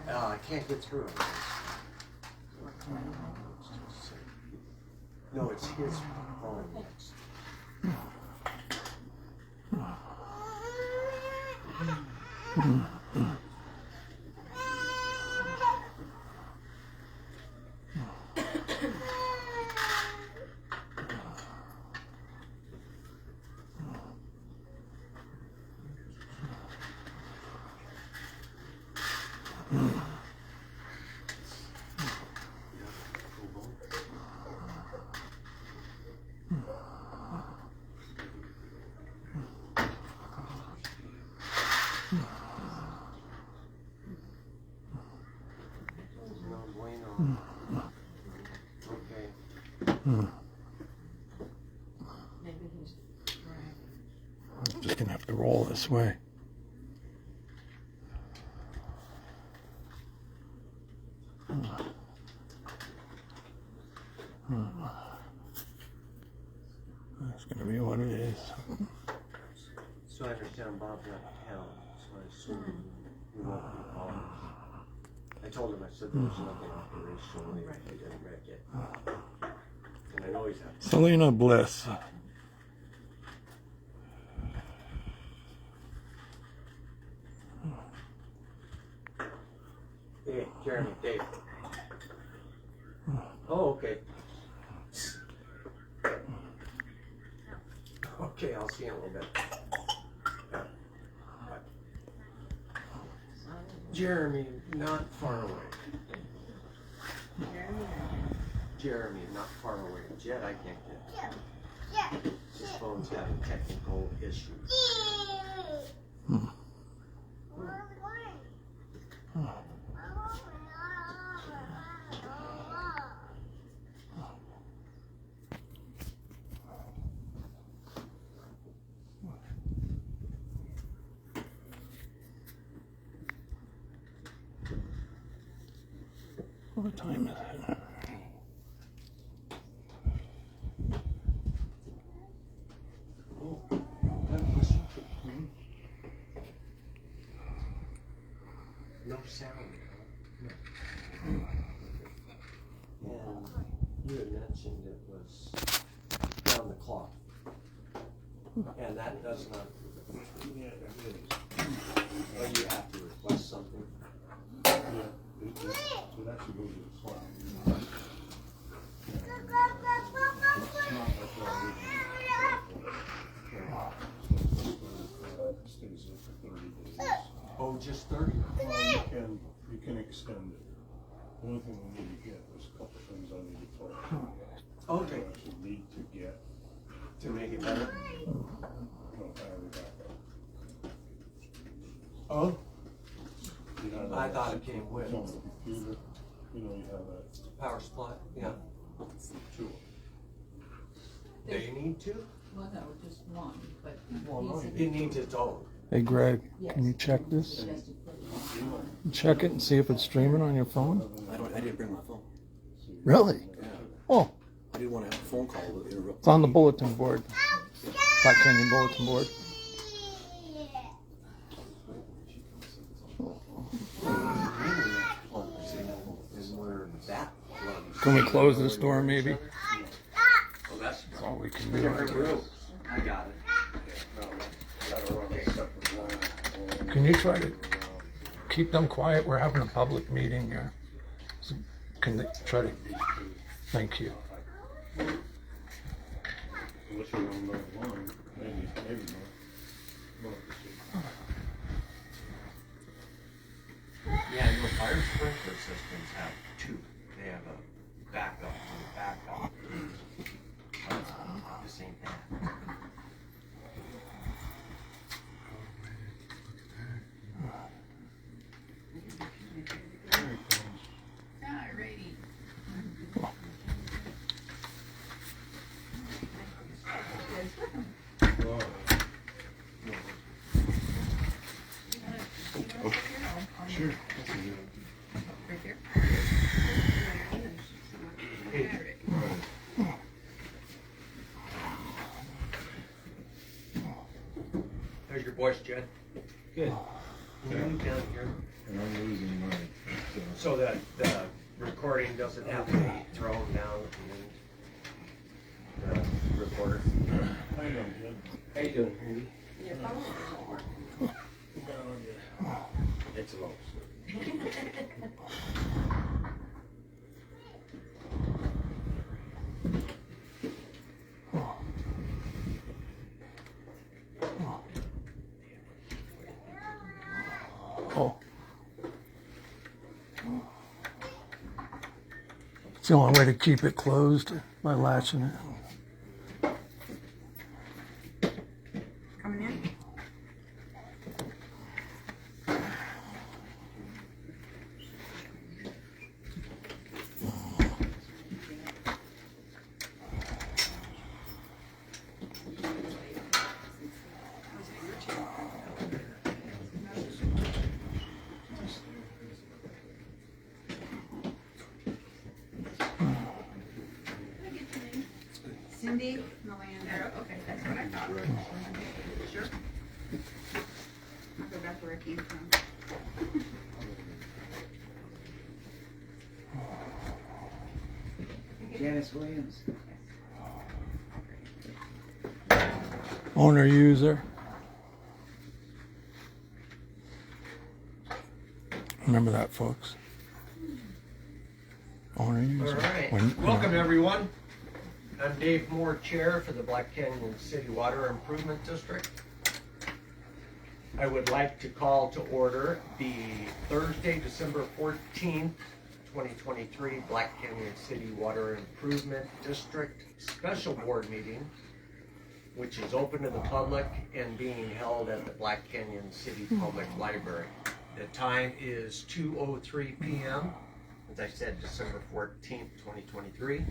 I can't get through it. No, it's his phone. I'm just gonna have to roll this way. That's gonna be what it is. So I understand Bob's out of town, so I assume we won't be calling. I told him, I said there was nothing operational, I didn't wreck it. And I know he's out. Selena Bliss. Hey, Jeremy, Dave. Oh, okay. Okay, I'll see you in a little bit. Yeah. Jeremy, not far away. Jeremy, not far away. Jet, I can't get. His phone's having technical issues. What time is it? No sound. No. And you had mentioned it was round the clock. And that does not. Yeah, it is. But you have to request something. Yeah, it actually goes to the slot. It's not like it stays there for 30 days. Oh, just 30? Well, you can extend it. The only thing we need to get, there's a couple things I need to talk to you. Okay. We actually need to get. To make it better? No, battery backup. Oh? You have I that- thought it came with. It's on the computer, you know, you have that. Power supply? Yeah. Two. Do you need two? Well, no, just one, but Well, no, he's it needs its own. Hey Greg, can you check this? suggested put it on. Check it and see if it's streaming on your phone. I didn't bring my phone. Really? Yeah. Oh, I didn't want to have a phone call that interrupt. it's on the bulletin board. Black Canyon bulletin board. Is where that runs. Can we close this door maybe? Oh, that's That's all we can do. different room. I got it. Can you try to keep them quiet? We're having a public meeting here. So can they try to? Thank you. Unless you want to know one, maybe not. Yeah, your fire sprinkler systems have two. They have a backup and a backup. This ain't that. Alrighty. Sure. Right here. How's your voice, Jed? Good. Can you move down here? And I'm losing mine. So that the recording doesn't have to be thrown down in the recorder. How you doing, Jim? How you doing, Andy? Your phone doesn't work. It's a low. Oh. It's the only way to keep it closed by latching it. Coming in? Cindy Melandro. Okay, that's what I thought. Sure. I'll go back where I came from. Janice Williams. Owner user. Remember that, folks. Owner All user. right. When- Welcome, everyone. I'm Dave Moore, Chair for the Black Canyon City Water Improvement District. I would like to call to order the Thursday, December 14th, 2023 Black Canyon City Water Improvement District Special Board Meeting, which is open to the public and being held at the Black Canyon City Public Library. The time is 2:03 p.m. As I said, December 14th, 2023.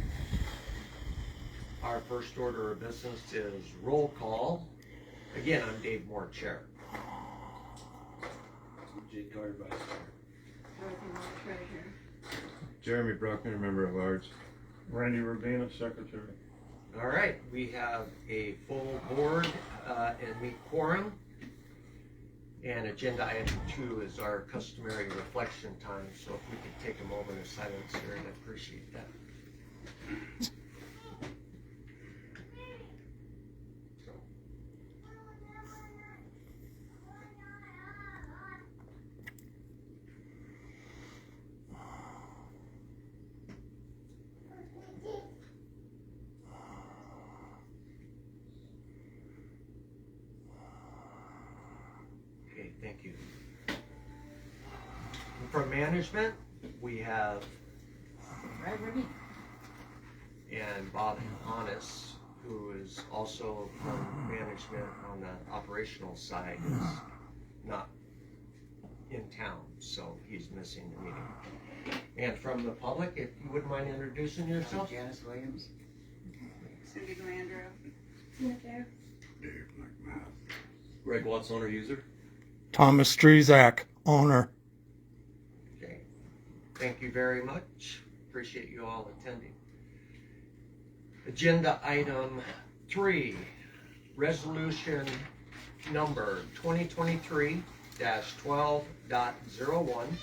Our first order of business is roll call. Again, I'm Dave Moore, Chair. Jay Carter, Vice Chair. Dorothy Moore, Treasurer. Jeremy Bruckner, Member at Large. Randy Urbana, Secretary. All right, we have a full board and meet quorum. And agenda item 2 is our customary reflection time. So if we could take a moment of silence here, I'd appreciate that. Okay, thank you. From management, we have Right, Ruby? and Bob Honest, who is also from management on the operational side, is not in town, so he's missing the meeting. And from the public, if you wouldn't mind introducing yourself? Janice Williams. Cindy Melandro. Greg Watts, owner user. Thomas Strezak, owner. Okay, thank you very much. Appreciate you all attending. Agenda item 3, resolution number 2023-12.01.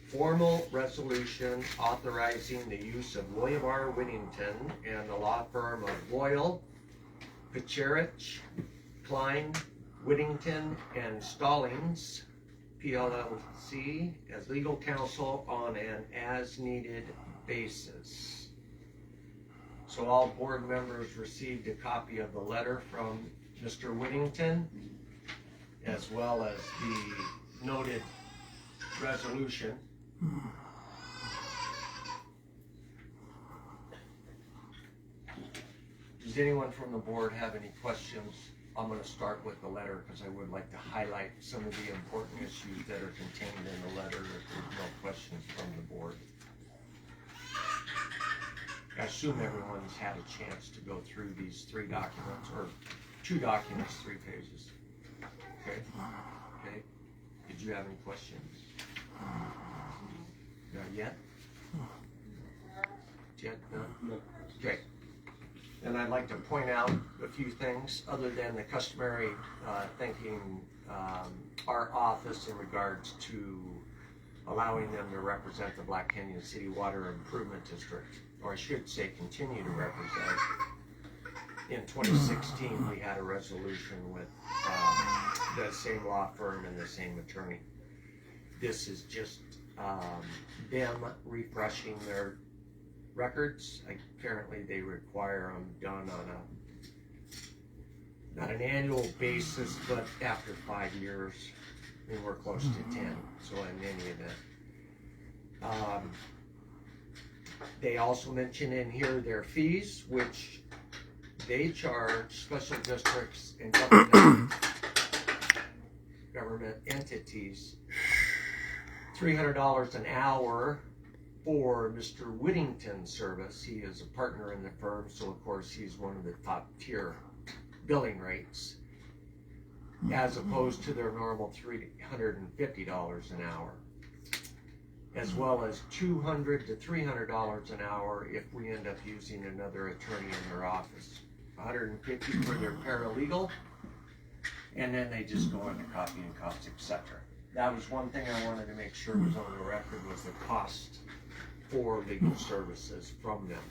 Formal resolution authorizing the use of William R. Whittington and the law firm of Boyle, Bccwid, Klein, Whittington, and Stallings, PLLC, as legal counsel on an as-needed basis. So all board members received a copy of the letter from Mr. Whittington, as well as the noted resolution. Does anyone from the board have any questions? I'm going to start with the letter because I would like to highlight some of the important issues that are contained in the letter if there's no questions from the board. I assume everyone's had a chance to go through these 3 documents, or 2 documents, 3 pages. Okay? Okay. Did you have any questions? Not yet? Jed, no? No. Okay. And I'd like to point out a few things other than the customary thanking our office in regards to allowing them to represent the Black Canyon City Water Improvement District, or I should say continue to represent. In 2016, we had a resolution with the same law firm and the same attorney. This is just them refreshing their records. Apparently they require them done on not an annual basis, but after 5 years. I mean, we're close to 10, so in any event. They also mention in here their fees, which they charge special districts and government entities $300 an hour for Mr. Whittington's service. He is a partner in the firm, so of course he's one of the top tier billing rates, as opposed to their normal $350 an hour, as well as $200 to $300 an hour if we end up using another attorney in their office. $150 for their paralegal, and then they just go into copying costs, etc. That was one thing I wanted to make sure was on the record, was the cost for legal services from them.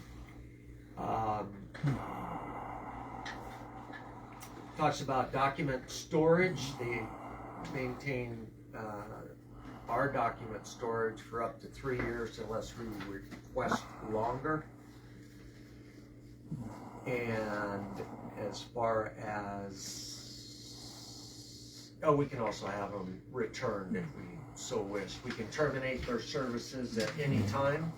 Talks about document storage. They maintain our document storage for up to 3 years unless we request longer. And as far as, we can also have them returned if we so wish. We can terminate their services at any time.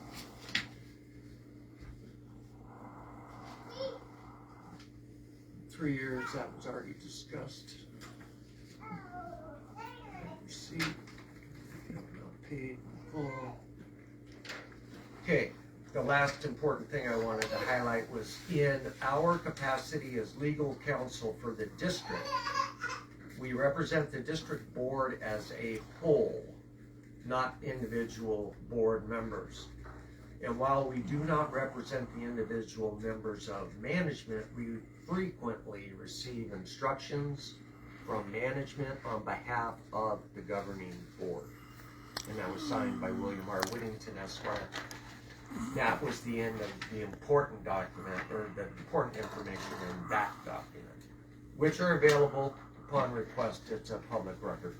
$3 years, that was already discussed. Receipt, not paid in full. Okay, the last important thing I wanted to highlight was in our capacity as legal counsel for the district, we represent the district board as a whole, not individual board members. And while we do not represent the individual members of management, we frequently receive instructions from management on behalf of the governing board. And that was signed by William R. Whittington, Esquire. That was the end of the important document, or the important information in that document, which are available upon request. It's a public record.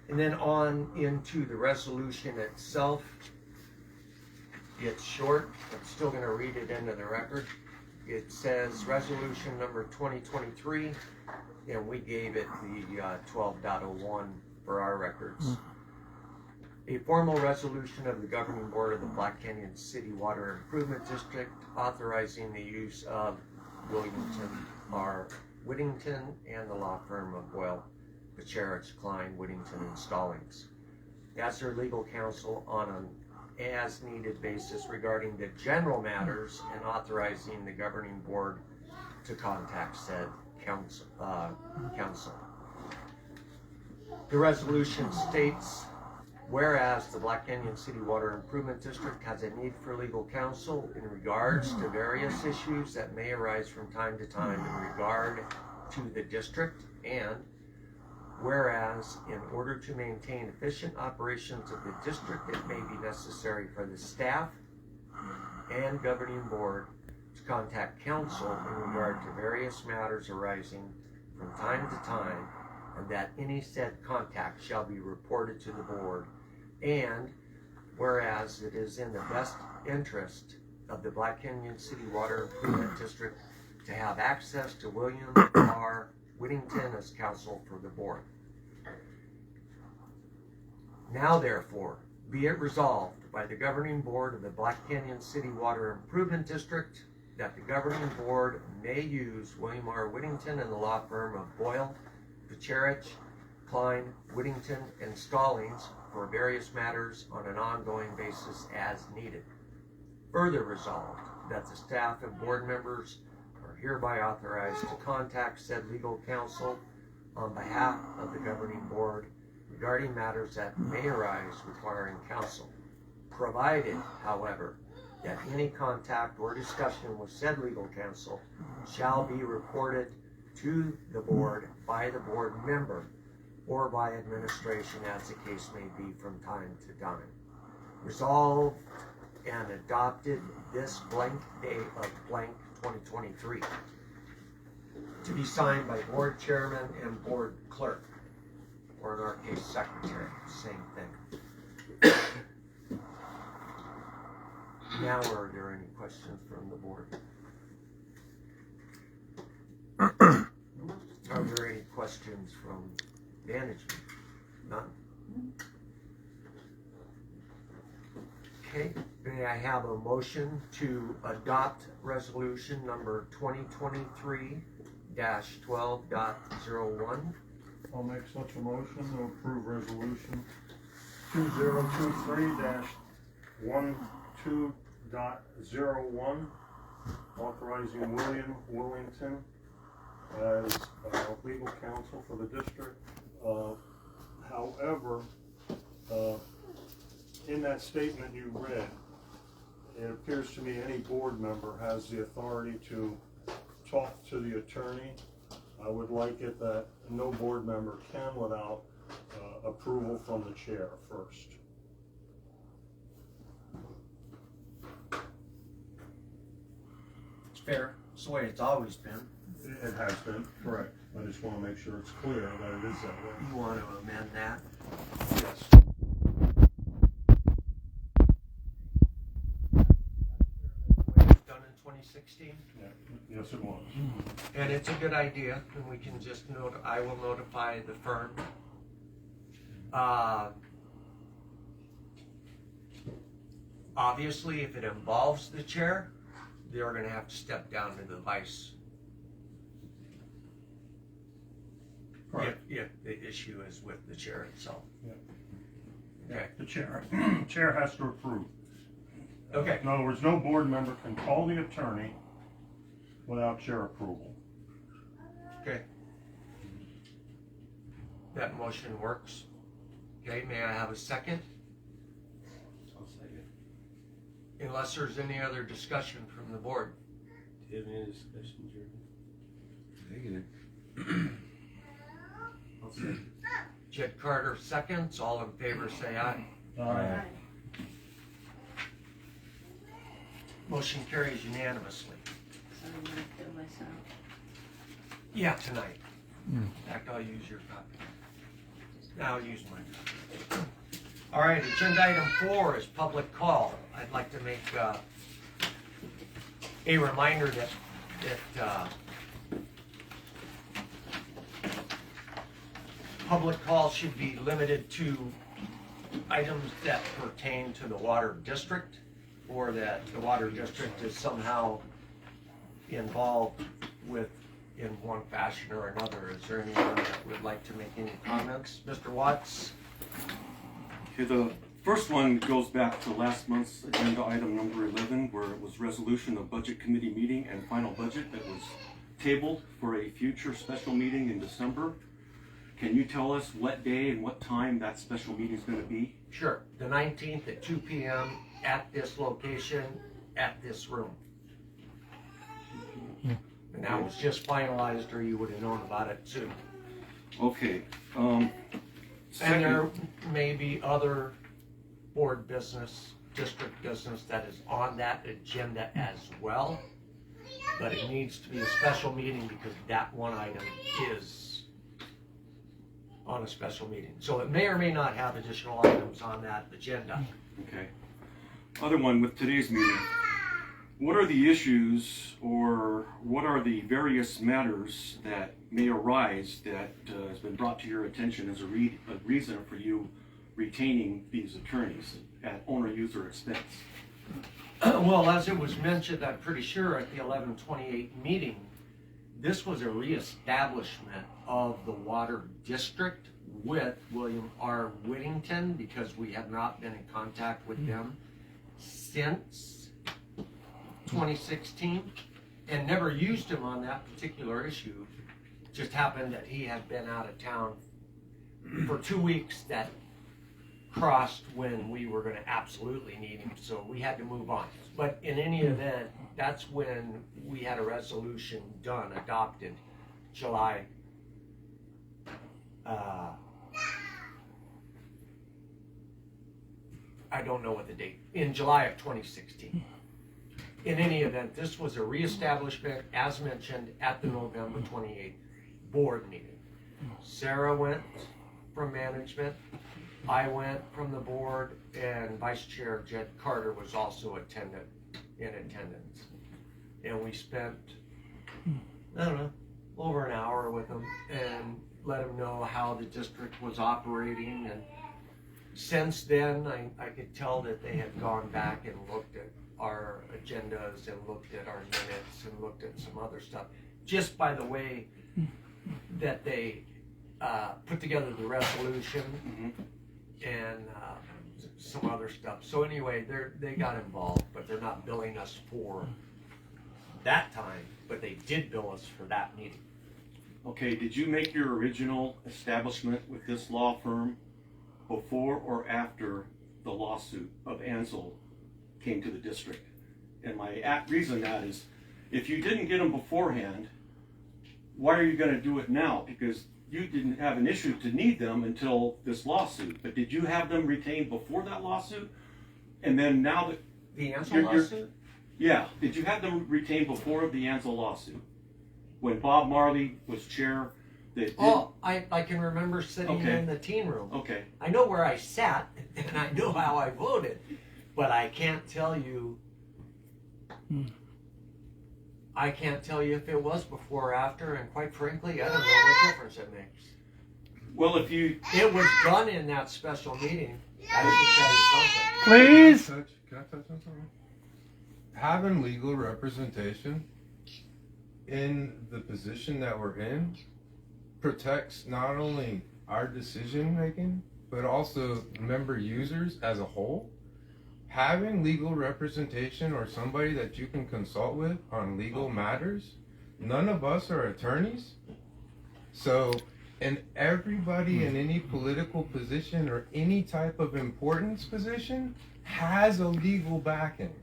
And then on into the resolution itself. It's short. I'm still going to read it into the record. It says resolution number 2023, and we gave it the 12.01 for our records. A formal resolution of the governing board of the Black Canyon City Water Improvement District authorizing the use of Williamson R. Whittington and the law firm of Boyle, Bccwid, Klein, Whittington, and Stallings as their legal counsel on an as-needed basis regarding the general matters, and authorizing the governing board to contact said council. The resolution states, whereas the Black Canyon City Water Improvement District has a need for legal counsel in regards to various issues that may arise from time to time in regard to the district, and whereas, in order to maintain efficient operations of the district, it may be necessary for the staff and governing board to contact counsel in regard to various matters arising from time to time, and that any said contact shall be reported to the board, and whereas it is in the best interest of the Black Canyon City Water Improvement District to have access to William R. Whittington as counsel for the board. Now therefore, be it resolved by the governing board of the Black Canyon City Water Improvement District that the governing board may use William R. Whittington and the law firm of Boyle, Bccwid, Klein, Whittington, and Stallings for various matters on an ongoing basis as needed. Further resolved that the staff and board members are hereby authorized to contact said legal counsel on behalf of the governing board regarding matters that may arise requiring counsel, provided, however, that any contact or discussion with said legal counsel shall be reported to the board by the board member or by administration as the case may be from time to time. Resolved and adopted this blank day of blank 2023. To be signed by board chairman and board clerk, or in our case, secretary, same thing. Now, are there any questions from the board? Are there any questions from management? None? Okay, may I have a motion to adopt resolution number 2023-12.01? I'll make such a motion to approve resolution 2023-12.01, authorizing William Willington as legal counsel for the district. However, in that statement you read, it appears to me any board member has the authority to talk to the attorney. I would like it that no board member can without approval from the chair first. It's fair, it's the way it's always been. It has been, correct. I just want to make sure it's clear that it is that way. You want to amend that? Yes. Done in 2016? Yeah. Yes, it was. And it's a good idea, and we can just I will notify the firm. Obviously, if it involves the chair, they're gonna have to step down to the vice. Correct. If the issue is with the chair itself. Yeah. Okay. The chair has to approve. Okay. In other words, no board member can call the attorney without chair approval. Okay. That motion works. Okay, may I have a second? I'll second. Unless there's any other discussion from the board. Do you have any discussion, Jeremy? I'll second. Jed Carter seconds. All in favor say aye. Aye. Motion carries unanimously. So I'm gonna kill myself. Yeah, tonight. In fact, I'll use your copy. Now I'll use my copy. All right, agenda item 4 is public call. I'd like to make a reminder that public call should be limited to items that pertain to the water district, or that the water district is somehow involved with in one fashion or another. Is there anyone that would like to make any comments? Mr. Watts? Okay, the first one goes back to last month's agenda item number 11, where it was resolution of budget committee meeting and final budget that was tabled for a future special meeting in December. Can you tell us what day and what time that special meeting is going to be? Sure. The 19th at 2 p.m. at this location, at this room. And that was just finalized, or you would have known about it soon. Okay. And Second, there may be other board business, district business that is on that agenda as well. But it needs to be a special meeting because that one item is on a special meeting. So it may or may not have additional items on that agenda. okay. Other one with today's meeting. What are the issues or what are the various matters that may arise that has been brought to your attention as a reason for you retaining these attorneys at owner-user expense? Well, as it was mentioned, I'm pretty sure at the 11/28 meeting, this was a reestablishment of the water district with William R. Whittington, because we have not been in contact with them since 2016 and never used him on that particular issue. Just happened that he had been out of town for 2 weeks that crossed when we were gonna absolutely need him, so we had to move on. But in any event, that's when we had a resolution done, adopted, July, I don't know what the date, in July of 2016. In any event, this was a reestablishment, as mentioned, at the November 28th board meeting. Sarah went from management, I went from the board, and Vice Chair Jed Carter was also in attendance. And we spent, I don't know, over an hour with them and let them know how the district was operating. And since then, I could tell that they had gone back and looked at our agendas and looked at our minutes and looked at some other stuff, just by the way that they put together the resolution and some other stuff. So anyway, they got involved, but they're not billing us for that time, but they did bill us for that meeting. Okay, did you make your original establishment with this law firm before or after the lawsuit of Ansel came to the district? And my reason that is, if you didn't get them beforehand, why are you going to do it now? Because you didn't have an issue to need them until this lawsuit. But did you have them retained before that lawsuit? And then now that the Ansel lawsuit? Yeah, did you have them retained before the Ansel lawsuit? When Bob Marley was chair? I can remember sitting in the teen room. Okay. I know where I sat and I know how I voted, but I can't tell you. I can't tell you if it was before or after, and quite frankly, I don't know what difference it makes. Well, if you... It was done in that special meeting. I should tell you something. Please? Can I touch on something? Having legal representation in the position that we're in protects not only our decision making, but also member users as a whole. Having legal representation or somebody that you can consult with on legal matters, none of us are attorneys. So, and everybody in any political position or any type of importance position has a legal backing.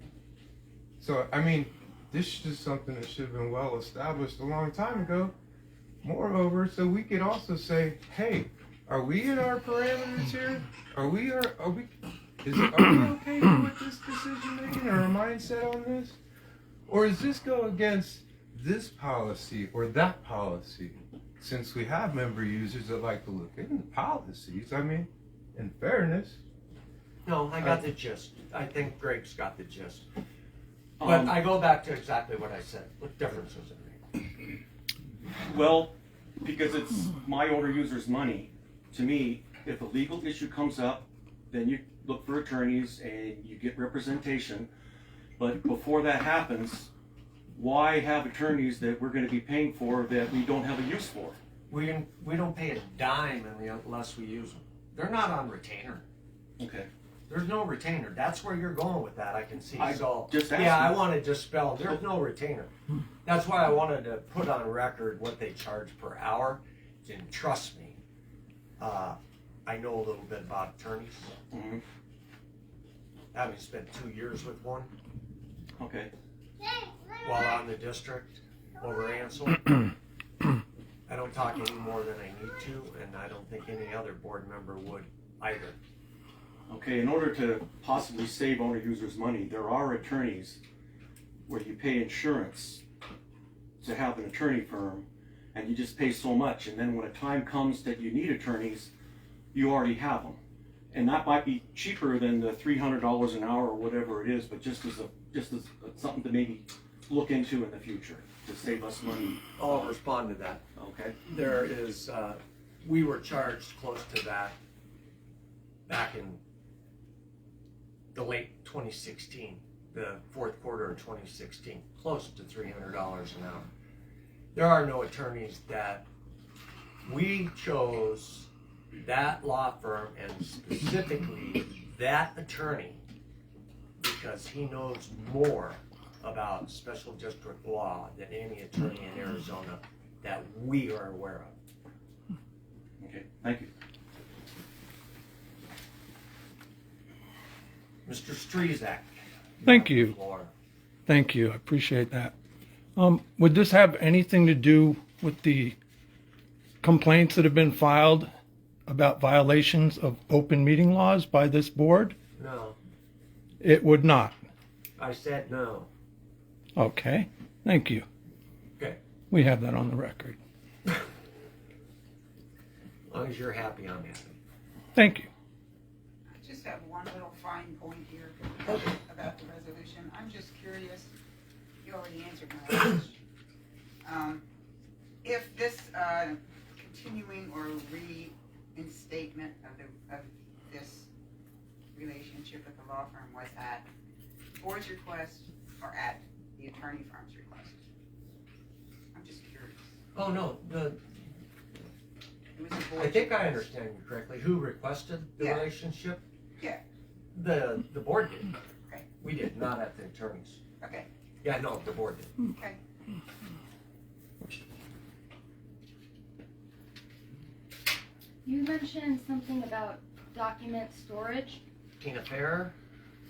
So, I mean, this is just something that should have been well established a long time ago. Moreover, so we could also say, hey, are we in our parameters here? Are we okay with this decision making or a mindset on this? Or does this go against this policy or that policy? Since we have member users that like to look into policies, I mean, in fairness. No, I got the gist. I think Greg's got the gist. But I go back to exactly what I said. What difference does it make? Well, because it's my owner user's money, to me, if a legal issue comes up, then you look for attorneys and you get representation. But before that happens, why have attorneys that we're going to be paying for that we don't have a use for? We don't pay a dime unless we use them. They're not on retainer. Okay. There's no retainer. That's where you're going with that, I can see. I just asked yeah, I you. want to dispel. There's no retainer. That's why I wanted to put on record what they charge per hour. And trust me, I know a little bit about attorneys. Mm-hmm. Having spent 2 years with one Okay. while on the district over Ansel. I don't talk any more than I need to, and I don't think any other board member would either. Okay, in order to possibly save owner users money, there are attorneys where you pay insurance to have an attorney firm, and you just pay so much, and then when a time comes that you need attorneys, you already have them. And that might be cheaper than the $300 an hour or whatever it is, but just as something to maybe look into in the future to save us money. I'll respond to that. Okay. There is, we were charged close to that back in the late 2016, the fourth quarter of 2016, close to $300 an hour. There are no attorneys that we chose that law firm and specifically that attorney because he knows more about special district law than any attorney in Arizona that we are aware of. Okay, thank you. Mr. Strezak. Thank you have you. the floor. Thank you. I appreciate that. Would this have anything to do with the complaints that have been filed about violations of open meeting laws by this board? No, It would not. I said no. Okay. Thank you. Okay, We have that on the record. as long as you're happy, I'm happy. Thank you. I just have one little fine point here about the resolution. I'm just curious, you already answered my question. If this continuing or reinstatement of this relationship with the law firm was at board's request or at the attorney firm's request? I'm just curious. Oh, no, It was the board's I think I request. understand you correctly. Who requested the Yeah. relationship? Yeah. The board did. Okay. We did, not at the attorneys. Okay, Yeah, no, the board did. okay. You mentioned something about document storage. Tina Fair,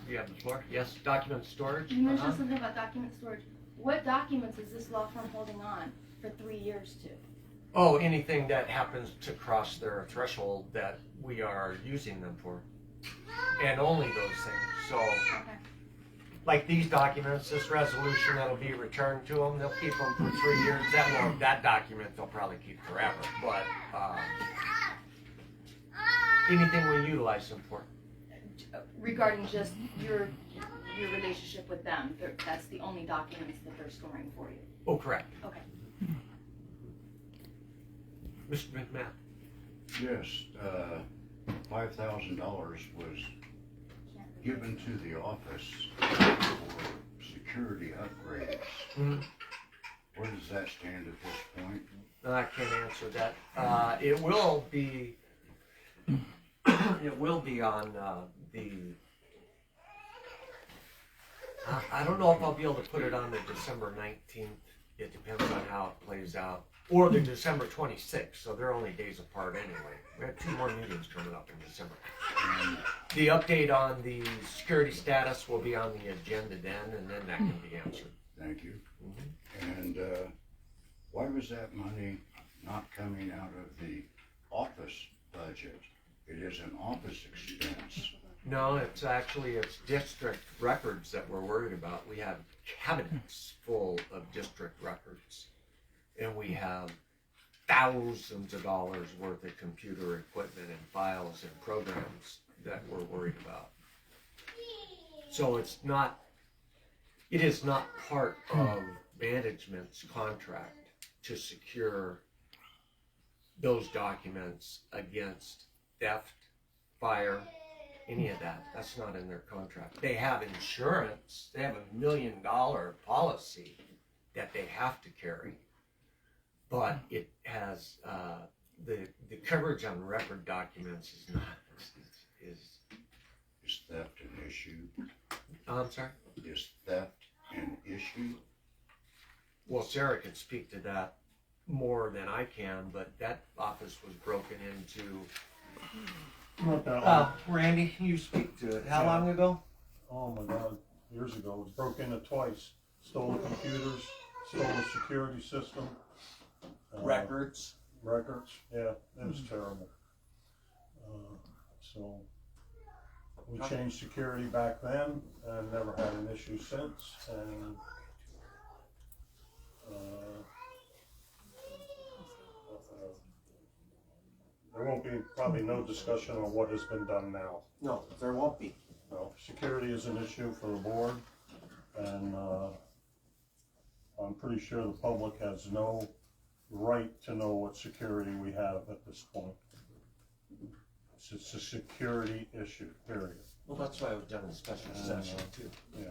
you have the floor. Yes, document storage. You mentioned Uh-huh. something about document storage. What documents is this law firm holding on for 3 years to? Oh, anything that happens to cross their threshold that we are using them for. And only those things. So, Okay. like these documents, this resolution that'll be returned to them, they'll keep them for 3 years. That document they'll probably keep forever. But anything we utilize them for. Regarding just your relationship with them, that's the only documents that they're storing for you. Oh, correct. Okay. Mr. McMahon. Yes, $5,000 was given to the office for security upgrades. Mhm. Where does that stand at this point? I can't answer that. It will be. It will be on the. I don't know if I'll be able to put it on the December 19th. It depends on how it plays out, or the December 26th. So they're only days apart anyway. We have 2 more meetings coming up in December. The update on the security status will be on the agenda then, and then that can be answered. Thank you. Mhm. And why was that money not coming out of the office budget? It is an office expense. No, it's district records that we're worried about. We have cabinets full of district records, and we have thousands of dollars worth of computer equipment and files and programs that we're worried about. So it is not part of management's contract to secure those documents against theft, fire, any of that. That's not in their contract. They have insurance. They have $1 million policy that they have to carry, but it has the coverage on record documents is not Is theft an issue? I'm sorry. Is theft an issue? Well, Sarah can speak to that more than I can, but that office was broken into. Not that long. Randy, can you speak to it? How long ago? Oh my God, years ago. It was broke into twice. Stole the computers, stole the security system. Records. Records, yeah, it was terrible. So we changed security back then and never had an issue since. And there won't be probably no discussion on what has been done now. No, there won't be. No, security is an issue for the board, and I'm pretty sure the public has no right to know what security we have at this point. It's a security issue, period. Well, that's why we've done a special session too. Yeah.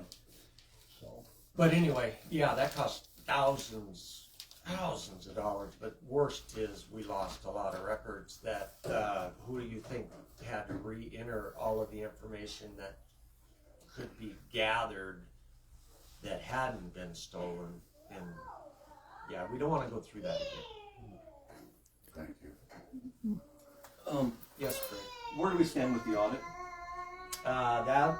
So, But anyway, yeah, that cost thousands of dollars. But worst is we lost a lot of records that, who do you think had to re-enter all of the information that could be gathered that hadn't been stolen? And yeah, we don't want to go through that again. Thank you. Yes, Craig. Where do we stand with the audit? That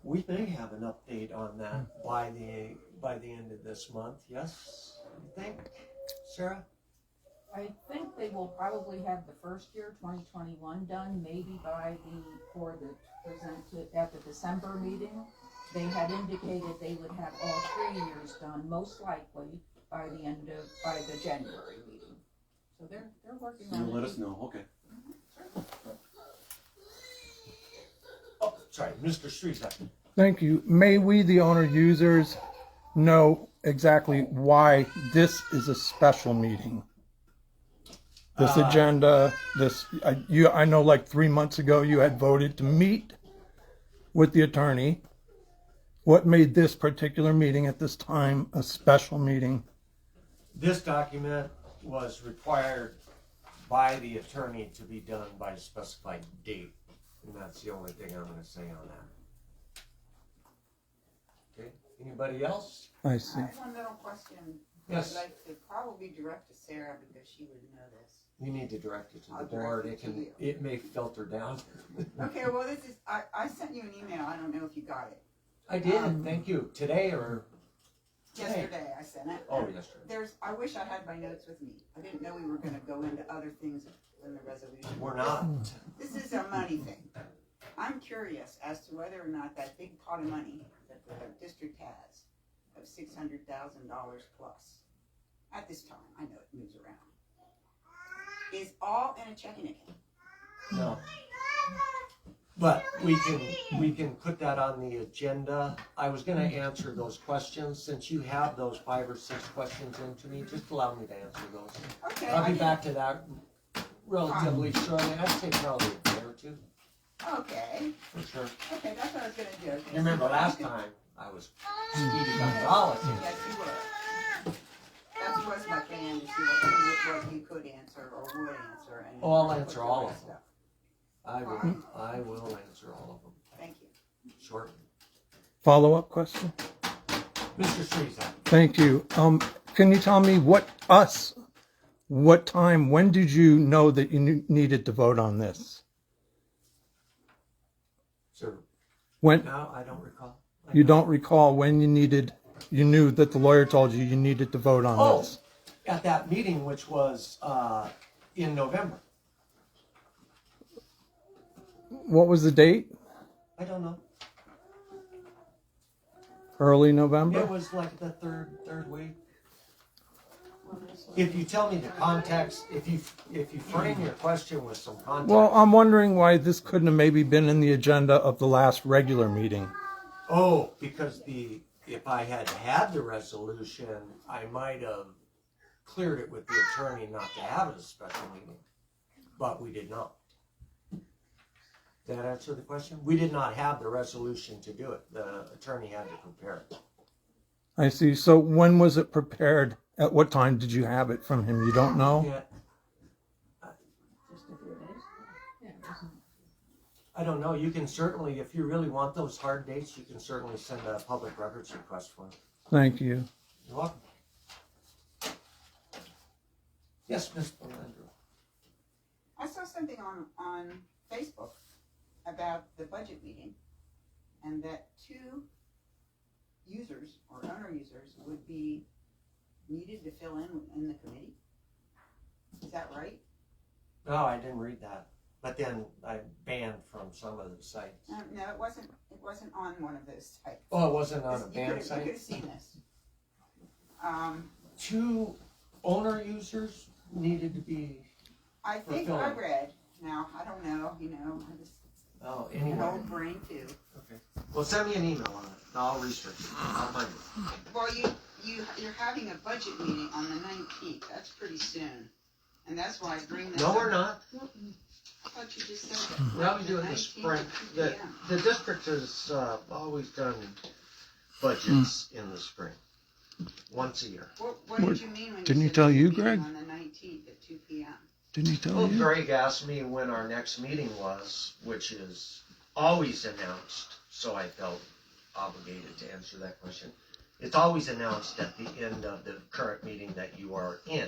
we may have an update on that by the end of this month, yes, you think, Sarah? I think they will probably have the first year, 2021, done, maybe for the presented at the December meeting. They had indicated they would have all 3 years done, most likely by the January meeting. So they're working on it. You'll let us know, okay. Oh, sorry, Mr. Streeter. Thank you. May we, the owner users, know exactly why this is a special meeting? This agenda, I know like 3 months ago you had voted to meet with the attorney. What made this particular meeting at this time a special meeting? This document was required by the attorney to be done by a specified date, and that's the only thing I'm going to say on that. Okay, anybody else? I see. I have one little question. Yes. I'd like to probably direct to Sarah because she would know this. You need to direct it to the I'll board. direct it to you. It may filter down. Okay, well, I sent you an email. I don't know if you got it. I did, thank you. Today or? Yesterday I sent it. Oh, yesterday. I wish I had my notes with me. I didn't know we were gonna go into other things in the resolution. We're not. This is a money thing. I'm curious as to whether or not that big pot of money that the district has of $600,000 plus, at this time, I know it moves around, is all in a checking account. No. But we can put that on the agenda. I was gonna answer those questions. Since you have those 5 or 6 questions into me, just allow me to answer those. Okay. I'll be back to that relatively shortly. I'd say probably a day or 2. Okay. For sure. Okay, that's what I was gonna do. You remember last time I was Speedy Gonzalez. Yes, you were. That was my plan to see what you could answer or would answer. And Oh, I'll answer all of them. stuff. I will answer all of them. Thank you. Short. Follow-up question? Mr. Streeter. Thank you. Can you tell me what time, when did you know that you needed to vote on this? Sir. When No, I don't recall. you don't recall when you knew that the lawyer told you needed to vote on this? At that meeting, which was in November. What was the date? I don't know. Early November? It was like the third week. If you tell me the context, if you frame your question with some context. Well, I'm wondering why this couldn't have maybe been in the agenda of the last regular meeting. Oh, because if I had the resolution, I might have cleared it with the attorney not to have it a special meeting, but we did not. Did that answer the question? We did not have the resolution to do it. The attorney had to prepare it. I see. So when was it prepared? At what time did you have it from him? You don't know? Yeah, Just a few days. Yeah, it wasn't. I don't know. You can certainly, if you really want those hard dates, you can certainly send a public records request for it. Thank you. You're welcome. Yes, Ms. Andrew. I saw something on Facebook about the budget meeting and that 2 users or owner users would be needed to fill in the committee. Is that right? No, I didn't read that. But then I banned from some of the sites. No, it wasn't on one of those sites. Oh, it wasn't on a You banned could site? have seen this. 2 owner users needed to be, I think For I filling. read. Now, I don't know, I just, an anyway. old brain too. Okay. Well, send me an email on it. I'll research it. I'll find it. Well, you're having a budget meeting on the 19th. That's pretty soon. And that's why I bring that up. No, we're not. I thought you just said that. Well, we do it in the 19th spring. at 2 p.m. The district has always done budgets in the spring, once a year. What did you mean when Didn't you you said tell the you, meeting Greg? on the 19th at 2 p.m.? Didn't he tell Well, you? Greg asked me when our next meeting was, which is always announced, so I felt obligated to answer that question. It's always announced at the end of the current meeting that you are in.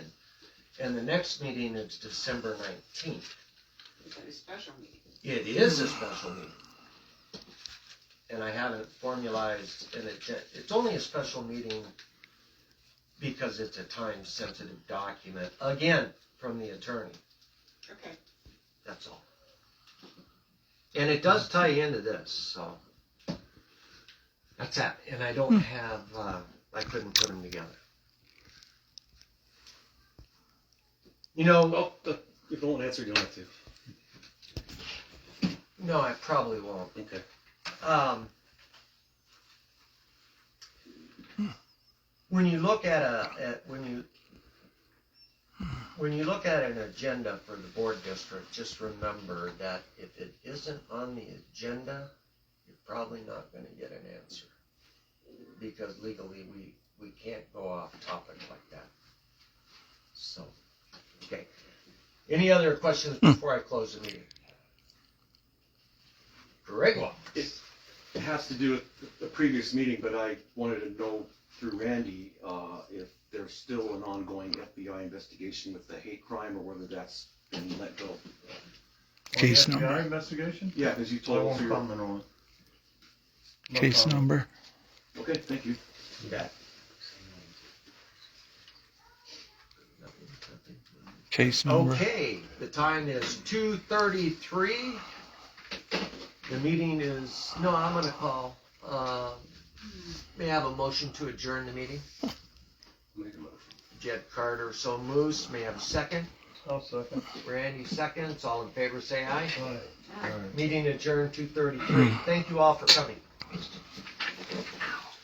And the next meeting is December 19th. Is that a special meeting? It is a special meeting. And I haven't formalized an agenda. It's only a special meeting because it's a time-sensitive document, again, from the attorney. Okay. That's all. And it does tie into this, so. That's that. And I don't have, I couldn't put them together. You know, Well, if you won't answer, you don't have to. no, I probably won't. Okay. When you look at when you look at an agenda for the board district, just remember that if it isn't on the agenda, you're probably not going to get an answer, because legally we can't go off topic like that. So, okay. Any other questions before I close the meeting? Greg? Well, it has to do with the previous meeting, but I wanted to know through Randy if there's still an ongoing FBI investigation with the hate crime, or whether that's been let go. Case FBI number. investigation? Yeah, as you I told won't us. comment on it. No Case comment. number. Okay, thank you. Okay. Case number. Okay, the time is 2:33. The meeting is, no, I'm gonna call, may I have a motion to adjourn the meeting? Make a motion. Jed Carter, so moves, may I have a second? I'll second. Randy seconds, all in favor say aye. Aye. Meeting adjourned 2:33. Thank you all for coming.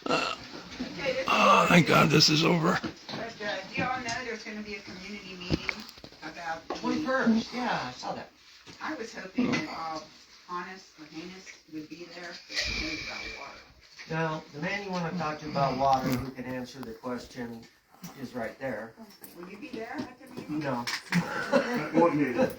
Okay, this Oh, thank God this is over. But do y'all know there's gonna be a community meeting about? 21st, yeah, I saw that. I was hoping that Hannes would be there, because he knows about water. Now, the man you wanna talk to about water, who can answer the question, is right there. Will you be there at the meeting? No. What meeting?